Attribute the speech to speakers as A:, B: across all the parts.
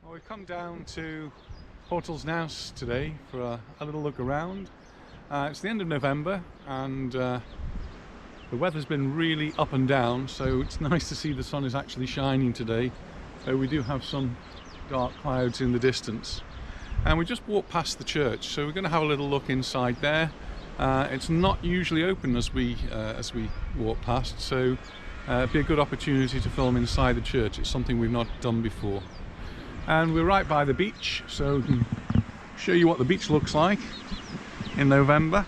A: Well, we've come down to Portals Nous today for a little look around. It's the end of November and the weather's been really up and down, so it's nice to see the sun is actually shining today. We do have some dark clouds in the distance. And we just walked past the church, so we're going to have a little look inside there. It's not usually open as we walk past, so it'd be a good opportunity to film inside the church. It's something we've not done before. And we're right by the beach, so we can show you what the beach looks like in November.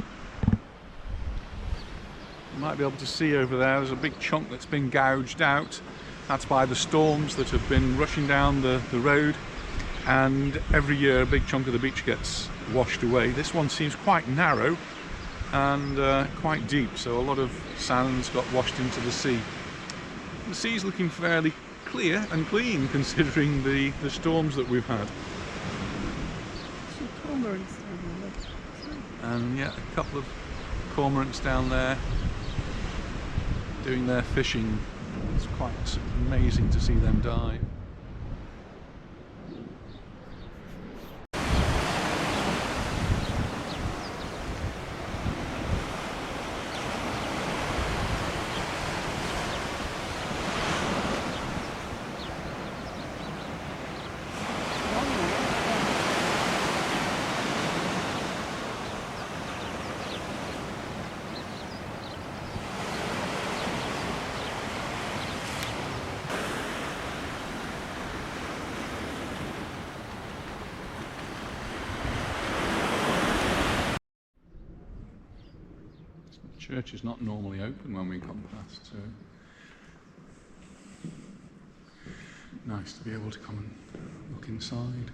A: You might be able to see over there's a big chunk that's been gouged out. That's by the storms that have been rushing down the road, and every year a big chunk of the beach gets washed away. This one seems quite narrow and quite deep, so a lot of sands got washed into the sea. The sea's looking fairly clear and clean considering the storms that we've had. And yeah, a couple of cormorants down there doing their fishing. It's quite amazing to see them dive. The church is not normally open when we come past, so nice to be able to come and look inside.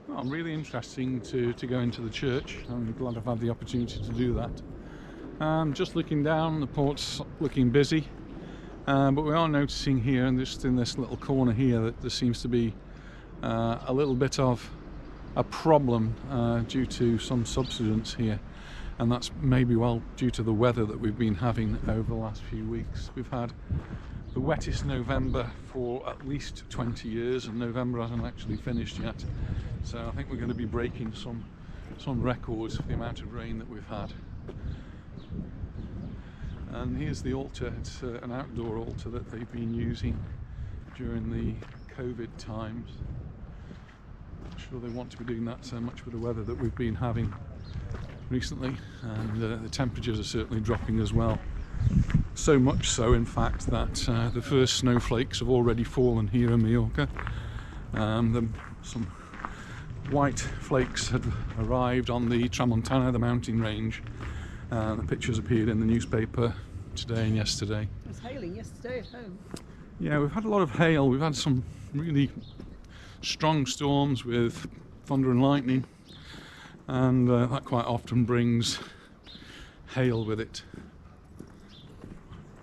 A: Well, really interesting to go into the church. I'm glad I've had the opportunity to do that. Just looking down, the port's looking busy, but we are noticing here, and just in this little corner here, that there seems to be a little bit of a problem due to some subsidence here, and that's maybe well due to the weather that we've been having over the last few weeks. We've had the wettest November for at least 20 years, and November hasn't actually finished yet. So I think we're going to be breaking some records for the amount of rain that we've had. And here's the altar. It's an outdoor altar that they've been using during the COVID times. I'm sure they want to be doing that so much with the weather that we've been having recently, and the temperatures are certainly dropping as well. So much so, in fact, that the first snowflakes have already fallen here in Mallorca. Some white flakes had arrived on the Tramontana, the mountain range. The pictures appeared in the newspaper today and yesterday.
B: It was hailing yesterday at home.
A: Yeah, we've had a lot of hail. We've had some really strong storms with thunder and lightning, and that quite often brings hail with it.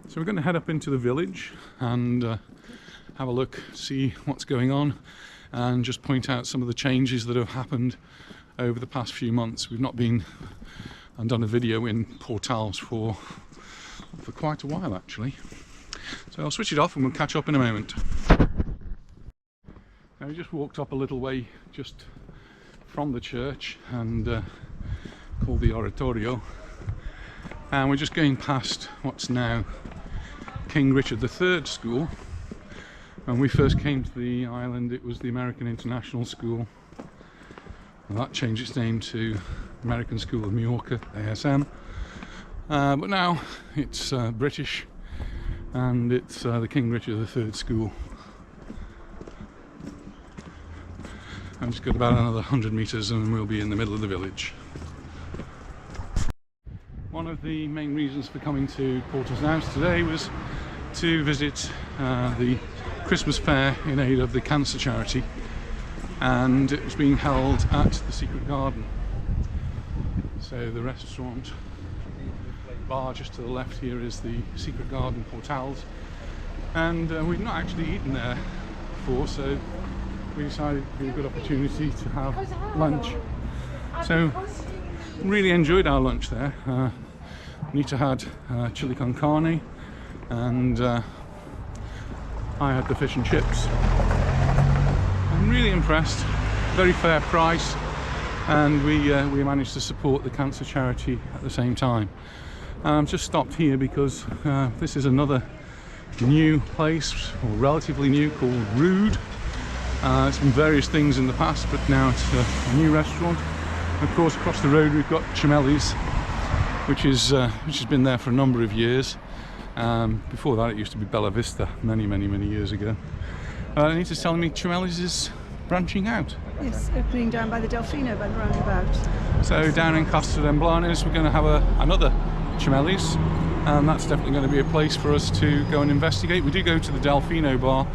A: So we're going to head up into the village and have a look, see what's going on, and just point out some of the changes that have happened over the past few months. We've not been and done a video in Portals for quite a while actually. So I'll switch it off and we'll catch up in a moment. Now we just walked up a little way just from the church and called the Oratorio, and we're just going past what's now King Richard III School. When we first came to the island, it was the American International School, and that changed its name to American School of Mallorca, ASM. But now it's British, and it's the King Richard III School. I've just got about another 100 metres and we'll be in the middle of the village. One of the main reasons for coming to Portals Nous today was to visit the Christmas fair in aid of the cancer charity, and it was being held at the Secret Garden. So the restaurant bar just to the left here is the Secret Garden Portals, and we've not actually eaten there before, so we decided it would be a good opportunity to have lunch. So really enjoyed our lunch there. Nita had chili con carne, and I had the fish and chips. I'm really impressed. Very fair price, and we managed to support the cancer charity at the same time. Just stopped here because this is another new place, or relatively new, called Rude. It's been various things in the past, but now it's a new restaurant. Of course, across the road we've got Chimelli's, which has been there for a number of years. Before that, it used to be Bella Vista many years ago. Anita's telling me Chimelli's is branching out.
B: Yes, opening down by the Delfino, by the roundabout.
A: So down in Costa de Blanes, we're going to have another Chimelli's, and that's definitely going to be a place for us to go and investigate. We do go to the Delfino bar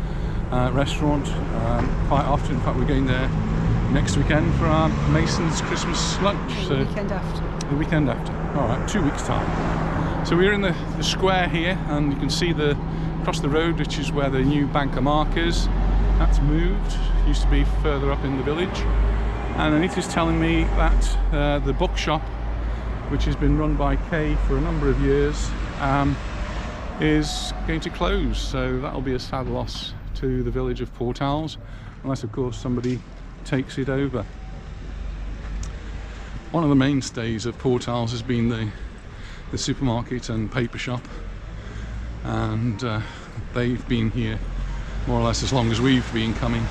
A: restaurant quite often. In fact, we're going there next weekend for our Mason's Christmas lunch.
B: The weekend after.
A: The weekend after. All right, 2 weeks time. So we're in the square here, and you can see across the road, which is where the new Bank of Mark is. That's moved. Used to be further up in the village. And Anita's telling me that the bookshop, which has been run by Kay for a number of years, is going to close. So that'll be a sad loss to the village of Portals, unless of course somebody takes it over. One of the mainstays of Portals has been the supermarket and paper shop, and they've been here more or less as long as we've been coming.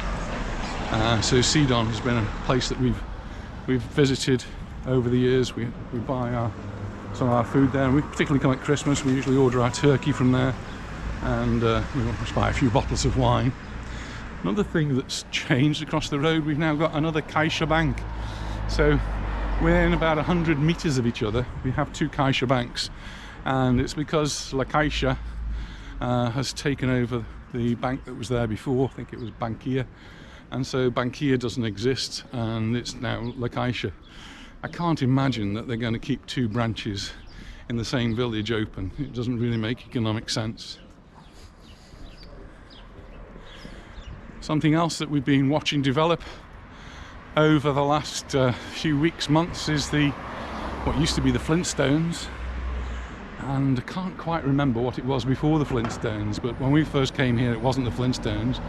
A: So Sidon has been a place that we've visited over the years. We buy some of our food there, and we particularly come at Christmas. We usually order our turkey from there, and we just buy a few bottles of wine. Another thing that's changed across the road, we've now got another Caixa Bank. So within about 100 meters of each other, we have two Caixa banks, and it's because La Caixa has taken over the bank that was there before. I think it was Bankia, and so Bankia doesn't exist, and it's now La Caixa. I can't imagine that they're going to keep two branches in the same village open. It doesn't really make economic sense. Something else that we've been watching develop over the last few weeks, months, is what used to be the Flintstones, and I can't quite remember what it was before the Flintstones, but when we first came here it wasn't the Flintstones,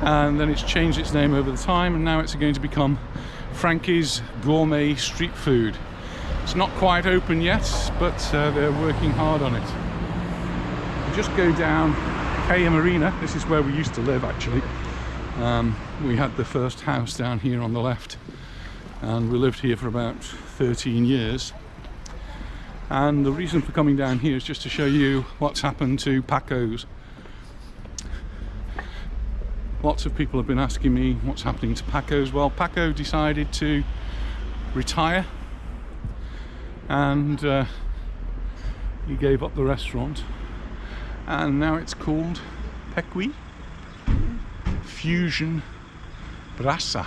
A: and then it's changed its name over the time, and now it's going to become Frankie's Gourmet Street Food. It's not quite open yet, but they're working hard on it. Just go down Kaya Marina. This is where we used to live, actually. We had the first house down here on the left, and we lived here for about 13 years. And the reason for coming down here is just to show you what's happened to Paco's. Lots of people have been asking me what's happening to Paco's. Well, Paco decided to retire, and he gave up the restaurant, and now it's called Pequi Fusion Brasa.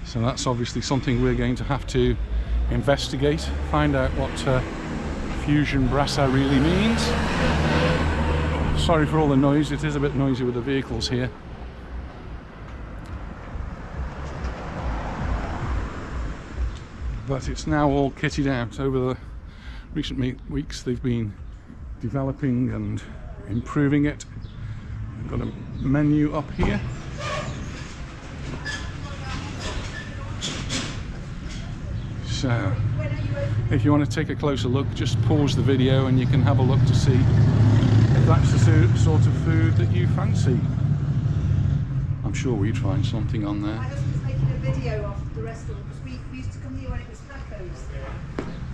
A: So that's obviously something we're going to have to investigate, find out what Fusion Brasa really means. Sorry for all the noise, it is a bit noisy with the vehicles here. But it's now all kitted out. Over the recent weeks they've been developing and improving it. I've got a menu up here. So if you want to take a closer look, just pause the video and you can have a look to see if that's the sort of food that you fancy. I'm sure we'd find something on there.
B: My husband's making a video of the restaurant because we used to come here when it was Paco's.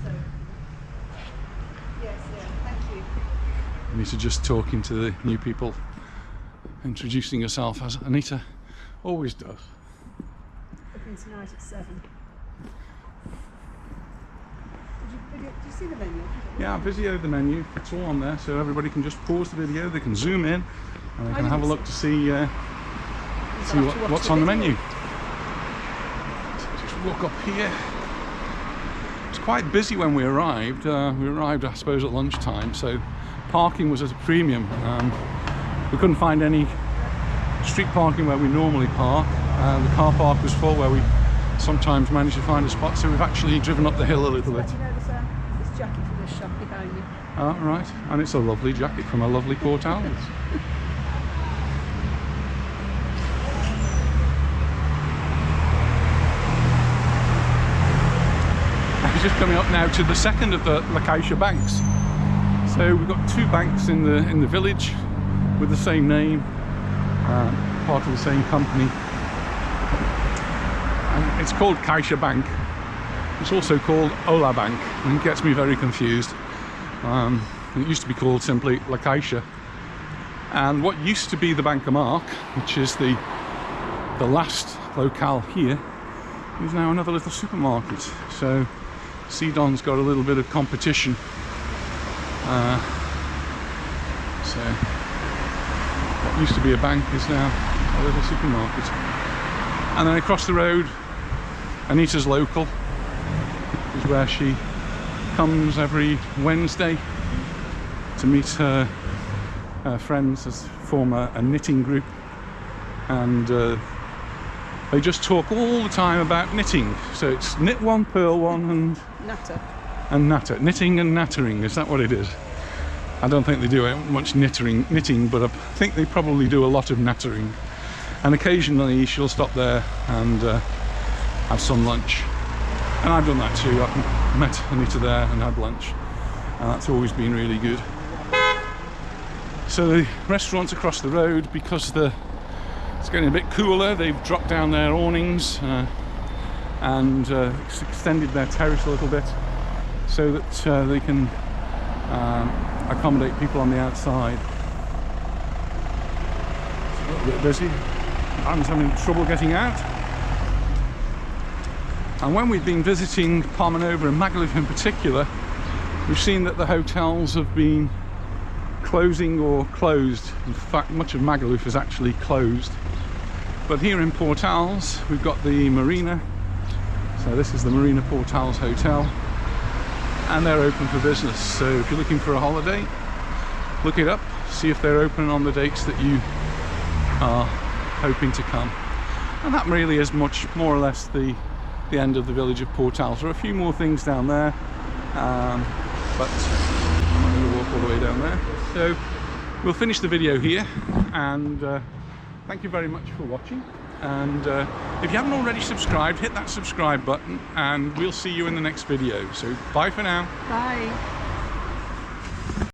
B: So, yes, yeah, thank you.
A: Anita just talking to the new people, introducing herself, as Anita always does.
B: Open tonight at 7. Did you see the menu?
A: Yeah, I videoed the menu. It's all on there, so everybody can just pause the video. They can zoom in, and they can have a look to see what's on the menu. So just walk up here. It's quite busy when we arrived. We arrived, I suppose, at lunchtime, so parking was at a premium. We couldn't find any street parking where we normally park. The car park was full where we sometimes manage to find a spot, so we've actually driven up the hill a little bit.
B: You know, there's this jacket from this shop behind you.
A: Oh, right, and it's a lovely jacket from a lovely Portals. We're just coming up now to the second of the Lacacia banks. So we've got two banks in the village with the same name, part of the same company. And it's called Caixa Bank. It's also called Ola Bank, and it gets me very confused. It used to be called simply La Caixa. And what used to be the Banca Mark, which is the last locale here, is now another little supermarket. So Sidon's got a little bit of competition. So what used to be a bank is now a little supermarket. And then across the road, Anita's Local is where she comes every Wednesday to meet her friends, as form a knitting group, and they just talk all the time about knitting. So it's knit one, purl one, and natter. Knitting and nattering, is that what it is? I don't think they do much knitting, but I think they probably do a lot of nattering. And occasionally she'll stop there and have some lunch. And I've done that too. I've met Anita there and had lunch, and that's always been really good. So the restaurant's across the road, because it's getting a bit cooler, they've dropped down their awnings and extended their terrace a little bit so that they can accommodate people on the outside. It's a little bit busy. I'm having trouble getting out. And when we've been visiting Palmanova and Magaluf in particular, we've seen that the hotels have been closing or closed. In fact, much of Magaluf is actually closed. But here in Portals, we've got the marina. So this is the Marina Portals Hotel, and they're open for business. So if you're looking for a holiday, look it up, see if they're open on the dates that you are hoping to come. And that really is more or less the end of the village of Portals. There are a few more things down there, but I'm not going to walk all the way down there. So we'll finish the video here, and thank you very much for watching. And if you haven't already subscribed, hit that subscribe button, and we'll see you in the next video. So bye for now.
B: Bye.